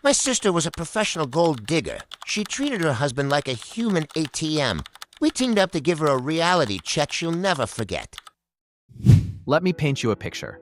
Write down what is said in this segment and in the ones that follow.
My sister was a professional gold digger. She treated her husband like a human ATM. We teamed up to give her a reality check she'll never forget. Let me paint you a picture.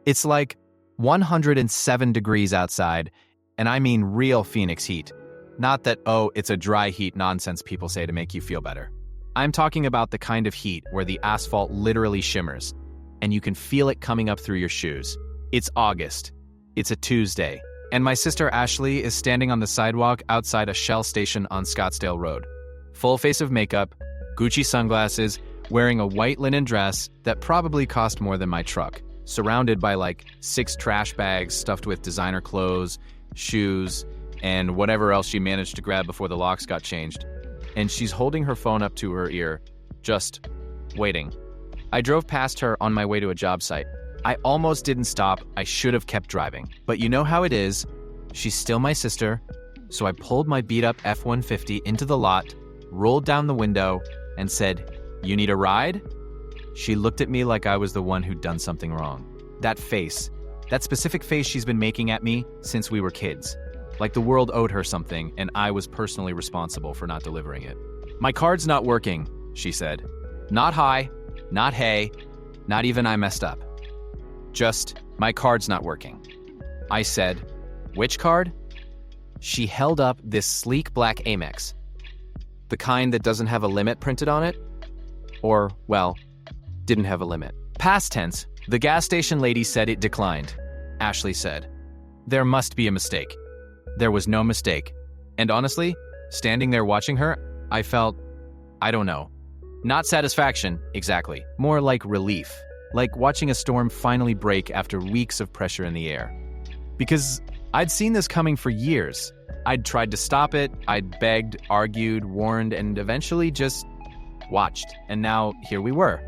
It's like 107 degrees outside, and I mean real Phoenix heat. Not that, oh, it's a dry heat nonsense people say to make you feel better. I'm talking about the kind of heat where the asphalt literally shimmers, and you can feel it coming up through your shoes. It's August. It's a Tuesday, and my sister Ashley is standing on the sidewalk outside a Shell station on Scottsdale Road. Full face of makeup, Gucci sunglasses, wearing a white linen dress that probably cost more than my truck, surrounded by like 6 trash bags stuffed with designer clothes, shoes, and whatever else she managed to grab before the locks got changed. And she's holding her phone up to her ear, just waiting. I drove past her on my way to a job site. I almost didn't stop. I should have kept driving. But you know how it is. She's still my sister, so I pulled my beat-up F-150 into the lot, rolled down the window, and said, "You need a ride?" She looked at me like I was the one who'd done something wrong. That face, that specific face she's been making at me since we were kids. Like the world owed her something, and I was personally responsible for not delivering it. "My card's not working," she said. Not hi, not hey, not even I messed up. Just, "My card's not working." I said, "Which card?" She held up this sleek black Amex. The kind that doesn't have a limit printed on it? Or, well, didn't have a limit. Past tense, the gas station lady said it declined. Ashley said, "There must be a mistake." There was no mistake. And honestly, standing there watching her, I felt, I don't know. Not satisfaction, exactly. More like relief. Like watching a storm finally break after weeks of pressure in the air. Because I'd seen this coming for years. I'd tried to stop it, I'd begged, argued, warned, and eventually just watched. And now, here we were.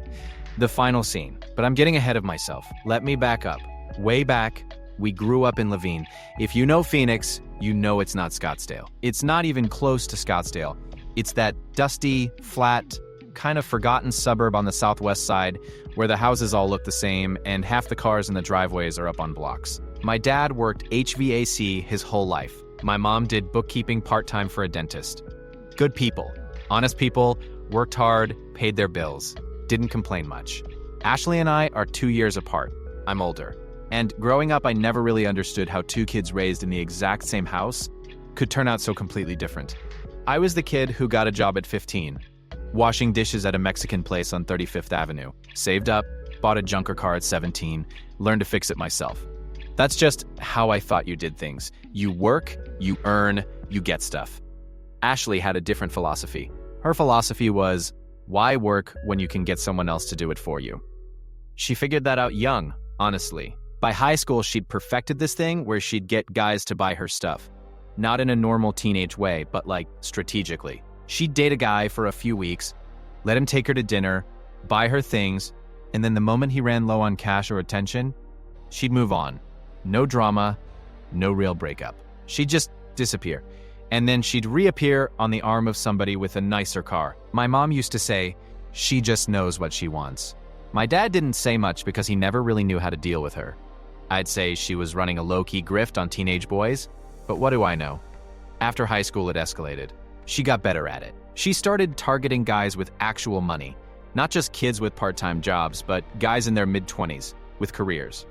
The final scene. But I'm getting ahead of myself. Let me back up. Way back, we grew up in Laveen. If you know Phoenix, you know it's not Scottsdale. It's not even close to Scottsdale. It's that dusty, flat, kind of forgotten suburb on the southwest side where the houses all look the same and half the cars in the driveways are up on blocks. My dad worked HVAC his whole life. My mom did bookkeeping part-time for a dentist. Good people. Honest people, worked hard, paid their bills. Didn't complain much. Ashley and I are 2 years apart. I'm older. And growing up, I never really understood how 2 kids raised in the exact same house could turn out so completely different. I was the kid who got a job at 15, washing dishes at a Mexican place on 35th Avenue, saved up, bought a junker car at 17, learned to fix it myself. That's just how I thought you did things. You work, you earn, you get stuff. Ashley had a different philosophy. Her philosophy was, why work when you can get someone else to do it for you? She figured that out young, honestly. By high school, she'd perfected this thing where she'd get guys to buy her stuff. Not in a normal teenage way, but like strategically. She'd date a guy for a few weeks, let him take her to dinner, buy her things, and then the moment he ran low on cash or attention, she'd move on. No drama, no real breakup. She'd just disappear. And then she'd reappear on the arm of somebody with a nicer car. My mom used to say, she just knows what she wants. My dad didn't say much because he never really knew how to deal with her. I'd say she was running a low-key grift on teenage boys, but what do I know? After high school, it escalated. She got better at it. She started targeting guys with actual money. Not just kids with part-time jobs, but guys in their mid-20s with careers.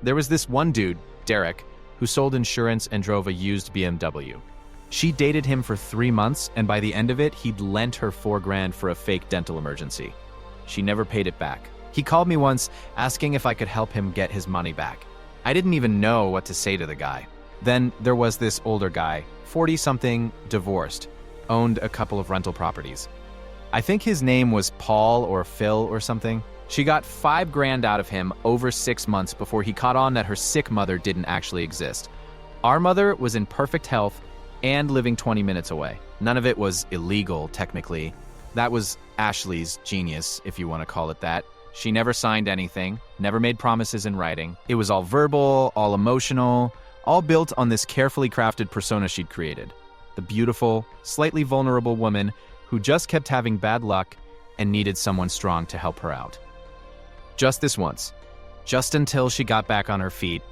There was this one dude, Derek, who sold insurance and drove a used BMW. She dated him for 3 months, and by the end of it, he'd lent her $4,000 for a fake dental emergency. She never paid it back. He called me once, asking if I could help him get his money back. I didn't even know what to say to the guy. Then there was this older guy, 40-something, divorced, owned a couple of rental properties. I think his name was Paul or Phil or something. She got $5,000 out of him over 6 months before he caught on that her sick mother didn't actually exist. Our mother was in perfect health and living 20 minutes away. None of it was illegal, technically. That was Ashley's genius, if you want to call it that. She never signed anything, never made promises in writing. It was all verbal, all emotional, all built on this carefully crafted persona she'd created. The beautiful, slightly vulnerable woman who just kept having bad luck and needed someone strong to help her out. Just this once. Just until she got back on her feet.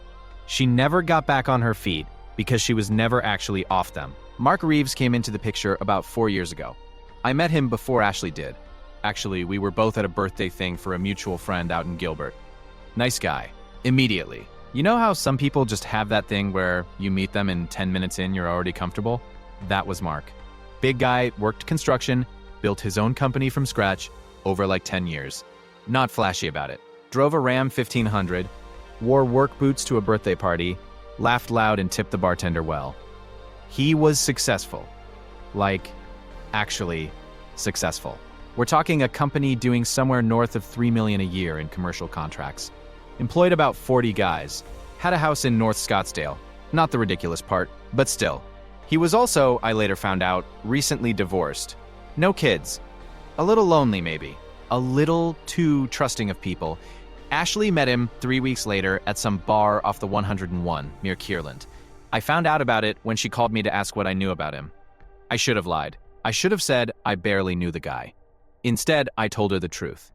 She never got back on her feet because she was never actually off them. Mark Reeves came into the picture about 4 years ago. I met him before Ashley did. Actually, we were both at a birthday thing for a mutual friend out in Gilbert. Nice guy. Immediately. You know how some people just have that thing where you meet them and 10 minutes in you're already comfortable? That was Mark. Big guy, worked construction, built his own company from scratch over like 10 years. Not flashy about it. Drove a Ram 1500, wore work boots to a birthday party, laughed loud and tipped the bartender well. He was successful. Like, actually successful. We're talking a company doing somewhere north of $3 million a year in commercial contracts. Employed about 40 guys. Had a house in North Scottsdale. Not the ridiculous part, but still. He was also, I later found out, recently divorced. No kids. A little lonely, maybe. A little too trusting of people. Ashley met him 3 weeks later at some bar off the 101 near Kierland. I found out about it when she called me to ask what I knew about him. I should have lied. I should have said I barely knew the guy. Instead, I told her the truth.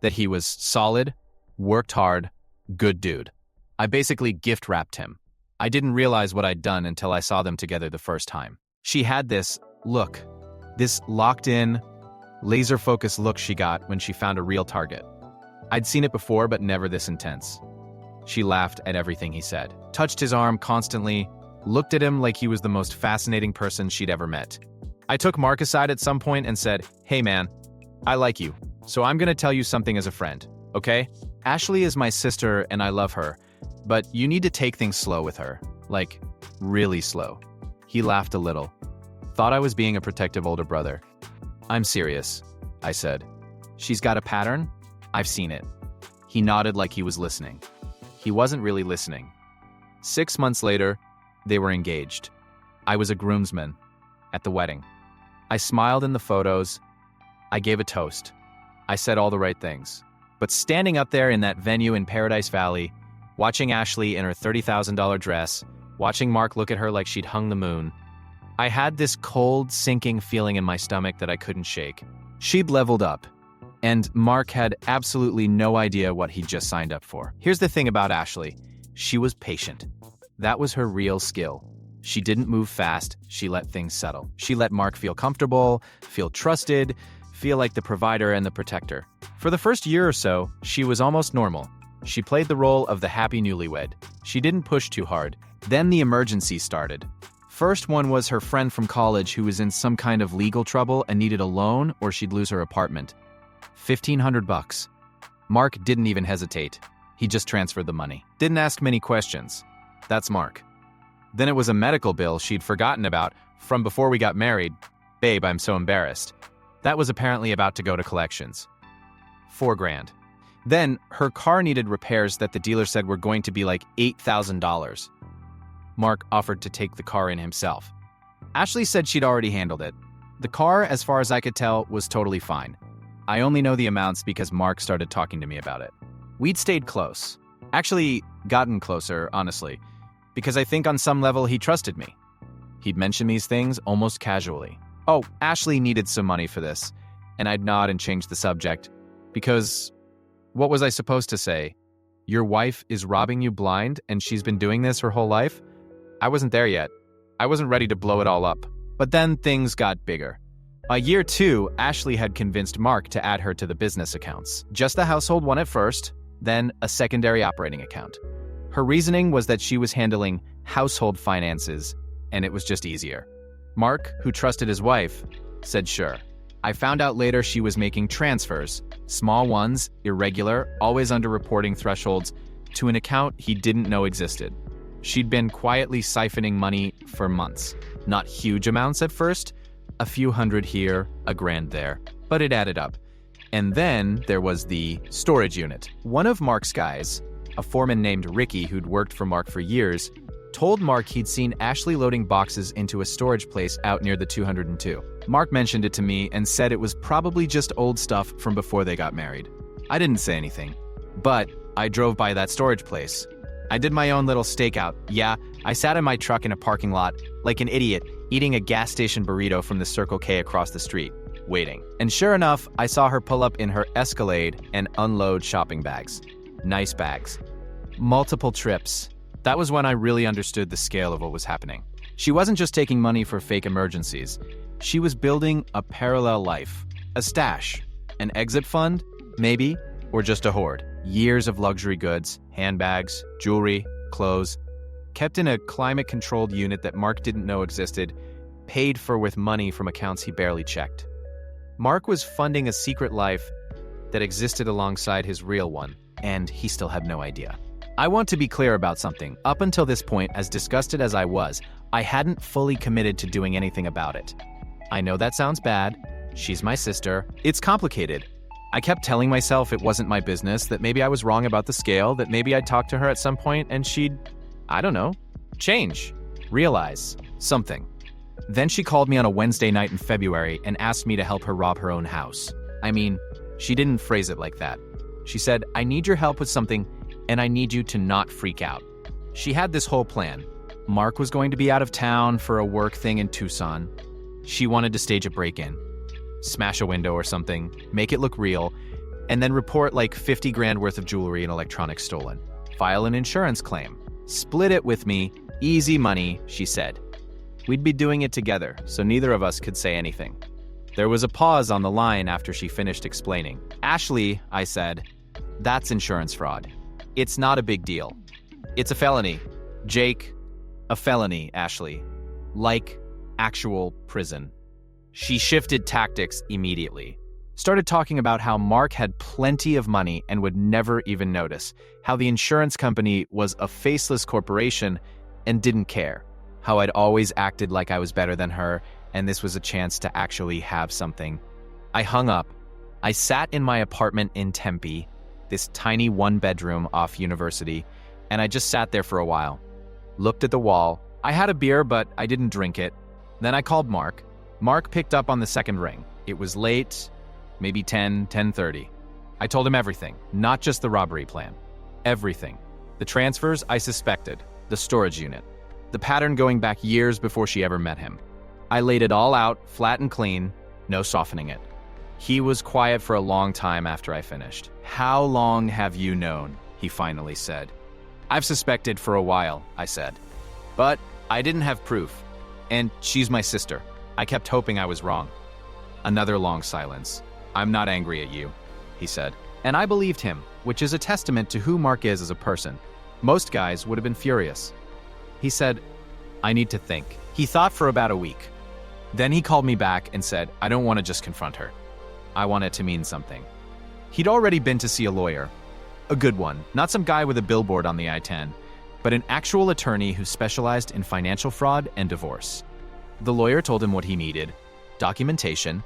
That he was solid, worked hard, good dude. I basically gift-wrapped him. I didn't realize what I'd done until I saw them together the first time. She had this look. This locked-in, laser-focused look she got when she found a real target. I'd seen it before, but never this intense. She laughed at everything he said, touched his arm constantly, looked at him like he was the most fascinating person she'd ever met. I took Mark aside at some point and said, "Hey man, I like you, so I'm gonna tell you something as a friend, okay? Ashley is my sister and I love her, but you need to take things slow with her. Like, really slow." He laughed a little. Thought I was being a protective older brother. "I'm serious," I said. "She's got a pattern? I've seen it." He nodded like he was listening. He wasn't really listening. 6 months later, they were engaged. I was a groomsman at the wedding. I smiled in the photos. I gave a toast. I said all the right things. But standing up there in that venue in Paradise Valley, watching Ashley in her $30,000 dress, watching Mark look at her like she'd hung the moon, I had this cold, sinking feeling in my stomach that I couldn't shake. She'd leveled up, and Mark had absolutely no idea what he'd just signed up for. Here's the thing about Ashley. She was patient. That was her real skill. She didn't move fast, she let things settle. She let Mark feel comfortable, feel trusted, feel like the provider and the protector. For the first year or so, she was almost normal. She played the role of the happy newlywed. She didn't push too hard. Then the emergency started. First one was her friend from college who was in some kind of legal trouble and needed a loan or she'd lose her apartment. $1,500. Mark didn't even hesitate. He just transferred the money. Didn't ask many questions. That's Mark. Then it was a medical bill she'd forgotten about from before we got married. "Babe, I'm so embarrassed." That was apparently about to go to collections. $4,000. Then her car needed repairs that the dealer said were going to be like $8,000. Mark offered to take the car in himself. Ashley said she'd already handled it. The car, as far as I could tell, was totally fine. I only know the amounts because Mark started talking to me about it. We'd stayed close. Actually, gotten closer, honestly, because I think on some level he trusted me. He'd mention these things almost casually. "Oh, Ashley needed some money for this," and I'd nod and change the subject. Because what was I supposed to say? Your wife is robbing you blind and she's been doing this her whole life? I wasn't there yet. I wasn't ready to blow it all up. But then things got bigger. By year 2, Ashley had convinced Mark to add her to the business accounts. Just the household one at first, then a secondary operating account. Her reasoning was that she was handling household finances, and it was just easier. Mark, who trusted his wife, said sure. I found out later she was making transfers, small ones, irregular, always under reporting thresholds, to an account he didn't know existed. She'd been quietly siphoning money for months. Not huge amounts at first, a few hundred here, a grand there, but it added up. And then there was the storage unit. One of Mark's guys, a foreman named Ricky who'd worked for Mark for years, told Mark he'd seen Ashley loading boxes into a storage place out near the 202. Mark mentioned it to me and said it was probably just old stuff from before they got married. I didn't say anything, but I drove by that storage place. I did my own little stakeout. Yeah, I sat in my truck in a parking lot, like an idiot, eating a gas station burrito from the Circle K across the street, waiting. And sure enough, I saw her pull up in her Escalade and unload shopping bags. Nice bags. Multiple trips. That was when I really understood the scale of what was happening. She wasn't just taking money for fake emergencies. She was building a parallel life, a stash, an exit fund, maybe, or just a hoard. Years of luxury goods, handbags, jewelry, clothes, kept in a climate-controlled unit that Mark didn't know existed, paid for with money from accounts he barely checked. Mark was funding a secret life that existed alongside his real one, and he still had no idea. I want to be clear about something. Up until this point, as disgusted as I was, I hadn't fully committed to doing anything about it. I know that sounds bad. She's my sister. It's complicated. I kept telling myself it wasn't my business, that maybe I was wrong about the scale, that maybe I'd talk to her at some point and she'd, I don't know, change, realize something. Then she called me on a Wednesday night in February and asked me to help her rob her own house. I mean, she didn't phrase it like that. She said, I need your help with something and I need you to not freak out. She had this whole plan. Mark was going to be out of town for a work thing in Tucson. She wanted to stage a break-in, smash a window or something, make it look real, and then report like 50 grand worth of jewelry and electronics stolen. File an insurance claim. Split it with me. Easy money, she said. We'd be doing it together, so neither of us could say anything. There was a pause on the line after she finished explaining. Ashley, I said, that's insurance fraud. It's not a big deal. It's a felony. Jake, a felony, Ashley. Like actual prison. She shifted tactics immediately. Started talking about how Mark had plenty of money and would never even notice. How the insurance company was a faceless corporation and didn't care. How I'd always acted like I was better than her and this was a chance to actually have something. I hung up. I sat in my apartment in Tempe, this tiny one-bedroom off University, and I just sat there for a while. Looked at the wall. I had a beer, but I didn't drink it. Then I called Mark. Mark picked up on the second ring. It was late, maybe 10:30. I told him everything, not just the robbery plan. Everything. The transfers I suspected, the storage unit, the pattern going back years before she ever met him. I laid it all out, flat and clean, no softening it. He was quiet for a long time after I finished. How long have you known? He finally said. I've suspected for a while, I said. But I didn't have proof. And she's my sister. I kept hoping I was wrong. Another long silence. I'm not angry at you, he said. And I believed him, which is a testament to who Mark is as a person. Most guys would have been furious. He said, I need to think. He thought for about a week. Then he called me back and said, I don't want to just confront her. I want it to mean something. He'd already been to see a lawyer. A good one, not some guy with a billboard on the I-10, but an actual attorney who specialized in financial fraud and divorce. The lawyer told him what he needed: documentation,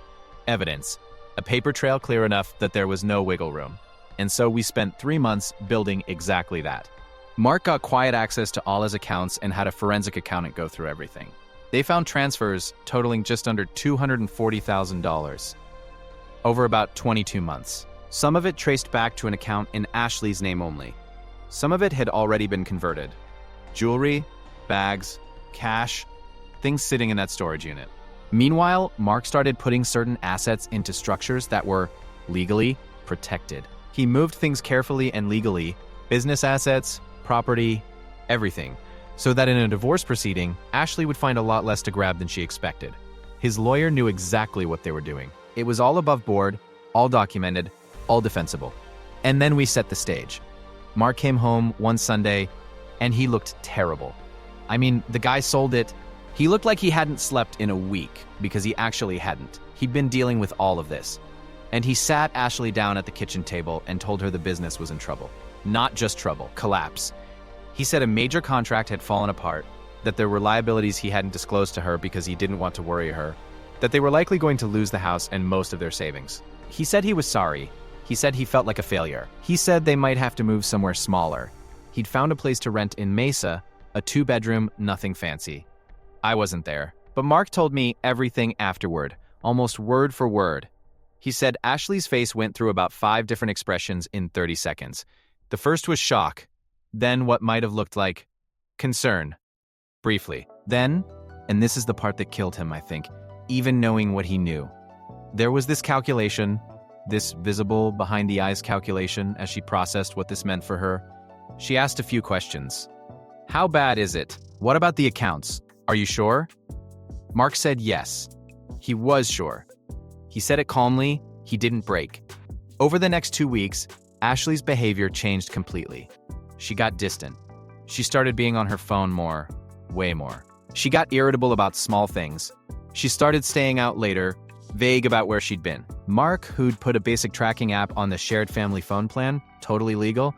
evidence, a paper trail clear enough that there was no wiggle room. And so we spent 3 months building exactly that. Mark got quiet access to all his accounts and had a forensic accountant go through everything. They found transfers totaling just under $240,000 over about 22 months. Some of it traced back to an account in Ashley's name only. Some of it had already been converted. Jewelry, bags, cash, things sitting in that storage unit. Meanwhile, Mark started putting certain assets into structures that were legally protected. He moved things carefully and legally, business assets, property, everything, so that in a divorce proceeding, Ashley would find a lot less to grab than she expected. His lawyer knew exactly what they were doing. It was all above board, all documented, all defensible. And then we set the stage. Mark came home one Sunday, and he looked terrible. I mean, the guy sold it. He looked like he hadn't slept in a week, because he actually hadn't. He'd been dealing with all of this. And he sat Ashley down at the kitchen table and told her the business was in trouble. Not just trouble, collapse. He said a major contract had fallen apart, that there were liabilities he hadn't disclosed to her because he didn't want to worry her, that they were likely going to lose the house and most of their savings. He said he was sorry. He said he felt like a failure. He said they might have to move somewhere smaller. He'd found a place to rent in Mesa, a 2-bedroom, nothing fancy. I wasn't there, but Mark told me everything afterward, almost word for word. He said Ashley's face went through about 5 different expressions in 30 seconds. The first was shock, then what might have looked like concern, briefly. Then, and this is the part that killed him, I think, even knowing what he knew, there was this calculation, this visible behind the eyes calculation as she processed what this meant for her. She asked a few questions. How bad is it? What about the accounts? Are you sure? Mark said yes. He was sure. He said it calmly. He didn't break. Over the next 2 weeks, Ashley's behavior changed completely. She got distant. She started being on her phone more, way more. She got irritable about small things. She started staying out later, vague about where she'd been. Mark, who'd put a basic tracking app on the shared family phone plan, totally legal,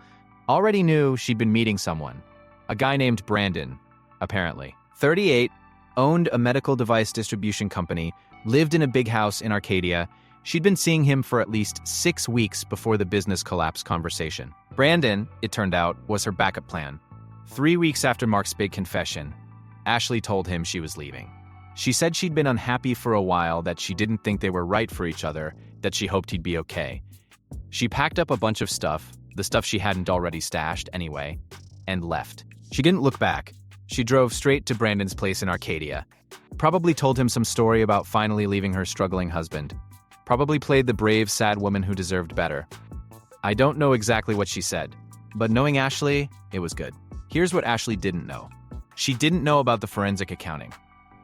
already knew she'd been meeting someone. A guy named Brandon, apparently. 38, owned a medical device distribution company, lived in a big house in Arcadia. She'd been seeing him for at least 6 weeks before the business collapse conversation. Brandon, it turned out, was her backup plan. 3 weeks after Mark's big confession, Ashley told him she was leaving. She said she'd been unhappy for a while, that she didn't think they were right for each other, that she hoped he'd be okay. She packed up a bunch of stuff, the stuff she hadn't already stashed anyway, and left. She didn't look back. She drove straight to Brandon's place in Arcadia. Probably told him some story about finally leaving her struggling husband. Probably played the brave, sad woman who deserved better. I don't know exactly what she said, but knowing Ashley, it was good. Here's what Ashley didn't know. She didn't know about the forensic accounting.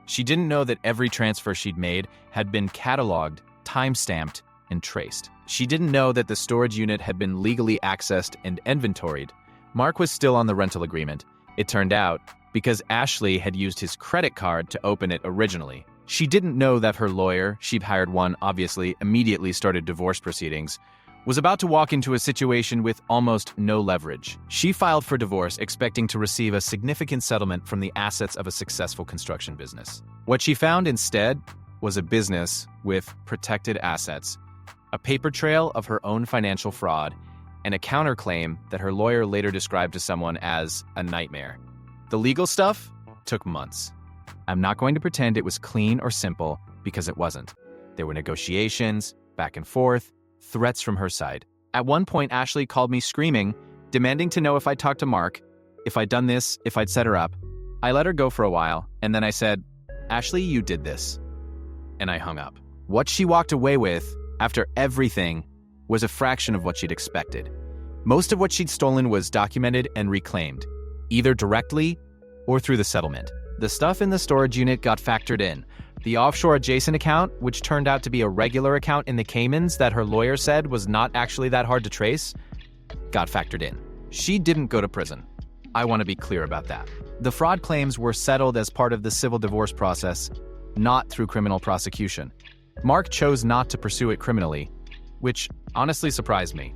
She didn't know that every transfer she'd made had been cataloged, time-stamped, and traced. She didn't know that the storage unit had been legally accessed and inventoried. Mark was still on the rental agreement, it turned out, because Ashley had used his credit card to open it originally. She didn't know that her lawyer, she'd hired one, obviously, immediately started divorce proceedings, was about to walk into a situation with almost no leverage. She filed for divorce expecting to receive a significant settlement from the assets of a successful construction business. What she found instead was a business with protected assets, a paper trail of her own financial fraud, and a counterclaim that her lawyer later described to someone as a nightmare. The legal stuff took months. I'm not going to pretend it was clean or simple, because it wasn't. There were negotiations, back and forth, threats from her side. At one point, Ashley called me screaming, demanding to know if I'd talked to Mark, if I'd done this, if I'd set her up. I let her go for a while, and then I said, "Ashley, you did this." And I hung up. What she walked away with, after everything, was a fraction of what she'd expected. Most of what she'd stolen was documented and reclaimed, either directly or through the settlement. The stuff in the storage unit got factored in. The offshore adjacent account, which turned out to be a regular account in the Caymans that her lawyer said was not actually that hard to trace, got factored in. She didn't go to prison. I want to be clear about that. The fraud claims were settled as part of the civil divorce process, not through criminal prosecution. Mark chose not to pursue it criminally, which honestly surprised me.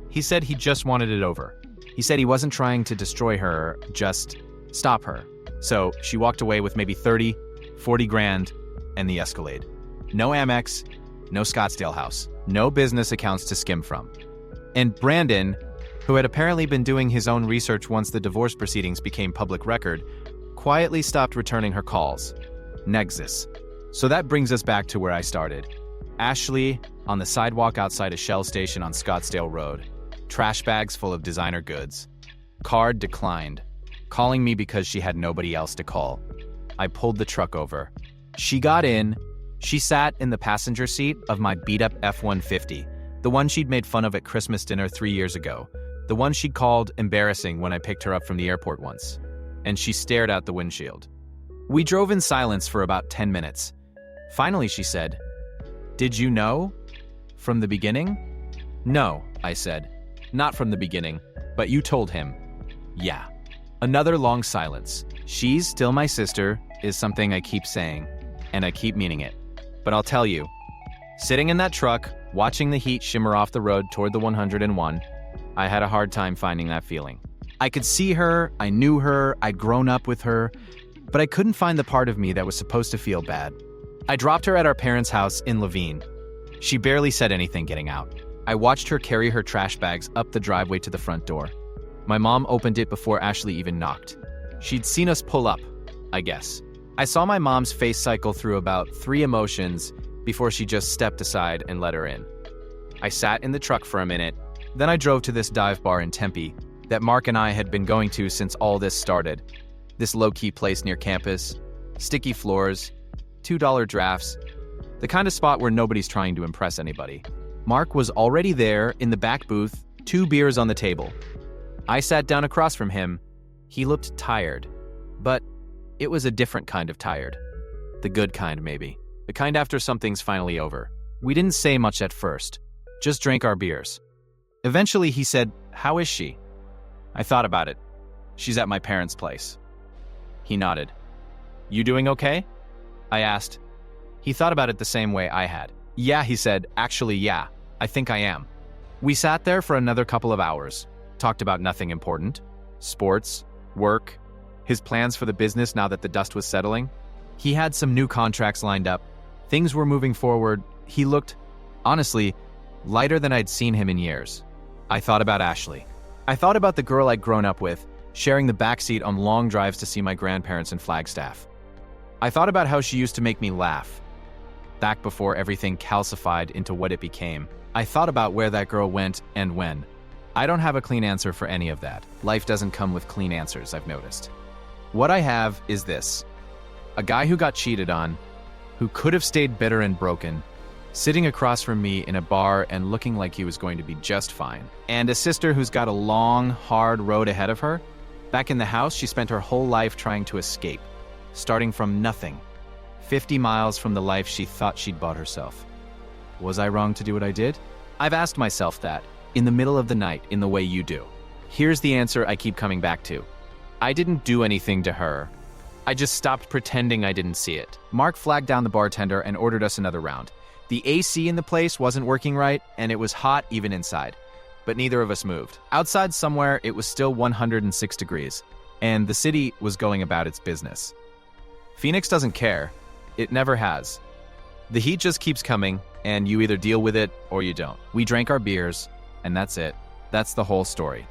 He said he just wanted it over. He said he wasn't trying to destroy her, just stop her. So she walked away with maybe 30, 40 grand, and the Escalade. No Amex, no Scottsdale house, no business accounts to skim from. And Brandon, who had apparently been doing his own research once the divorce proceedings became public record, quietly stopped returning her calls. Nexus. So that brings us back to where I started. Ashley on the sidewalk outside a Shell station on Scottsdale Road. Trash bags full of designer goods. Card declined. Calling me because she had nobody else to call. I pulled the truck over. She got in. She sat in the passenger seat of my beat-up F-150, the one she'd made fun of at Christmas dinner 3 years ago, the one she'd called embarrassing when I picked her up from the airport once. And she stared out the windshield. We drove in silence for about 10 minutes. Finally, she said, "Did you know? From the beginning?" "No," I said. "Not from the beginning, but you told him." "Yeah." Another long silence. "She's still my sister," is something I keep saying, and I keep meaning it. But I'll tell you, sitting in that truck, watching the heat shimmer off the road toward the 101, I had a hard time finding that feeling. I could see her, I knew her, I'd grown up with her, but I couldn't find the part of me that was supposed to feel bad. I dropped her at our parents' house in Levine. She barely said anything getting out. I watched her carry her trash bags up the driveway to the front door. My mom opened it before Ashley even knocked. She'd seen us pull up, I guess. I saw my mom's face cycle through about 3 emotions before she just stepped aside and let her in. I sat in the truck for a minute, then I drove to this dive bar in Tempe that Mark and I had been going to since all this started. This low-key place near campus, sticky floors, $2 drafts, the kind of spot where nobody's trying to impress anybody. Mark was already there in the back booth, 2 beers on the table. I sat down across from him, He looked tired, but it was a different kind of tired. The good kind, maybe. The kind after something's finally over. We didn't say much at first, just drank our beers. Eventually he said, "How is she?" I thought about it. "She's at my parents' place." He nodded. "You doing okay?" I asked. He thought about it the same way I had. "Yeah," he said, "actually, yeah, I think I am." We sat there for another couple of hours, talked about nothing important. Sports, work, his plans for the business now that the dust was settling. He had some new contracts lined up. Things were moving forward. He looked, honestly, lighter than I'd seen him in years. I thought about Ashley. I thought about the girl I'd grown up with, sharing the backseat on long drives to see my grandparents in Flagstaff. I thought about how she used to make me laugh, back before everything calcified into what it became. I thought about where that girl went and when. I don't have a clean answer for any of that. Life doesn't come with clean answers, I've noticed. What I have is this. A guy who got cheated on, who could have stayed bitter and broken, sitting across from me in a bar and looking like he was going to be just fine. And a sister who's got a long, hard road ahead of her. Back in the house, she spent her whole life trying to escape, starting from nothing, 50 miles from the life she thought she'd bought herself. Was I wrong to do what I did? I've asked myself that, in the middle of the night, in the way you do. Here's the answer I keep coming back to. I didn't do anything to her. I just stopped pretending I didn't see it. Mark flagged down the bartender and ordered us another round. The AC in the place wasn't working right, and it was hot even inside. But neither of us moved. Outside somewhere, it was still 106 degrees, and the city was going about its business. Phoenix doesn't care. It never has. The heat just keeps coming, and you either deal with it or you don't. We drank our beers, and that's it. That's the whole story.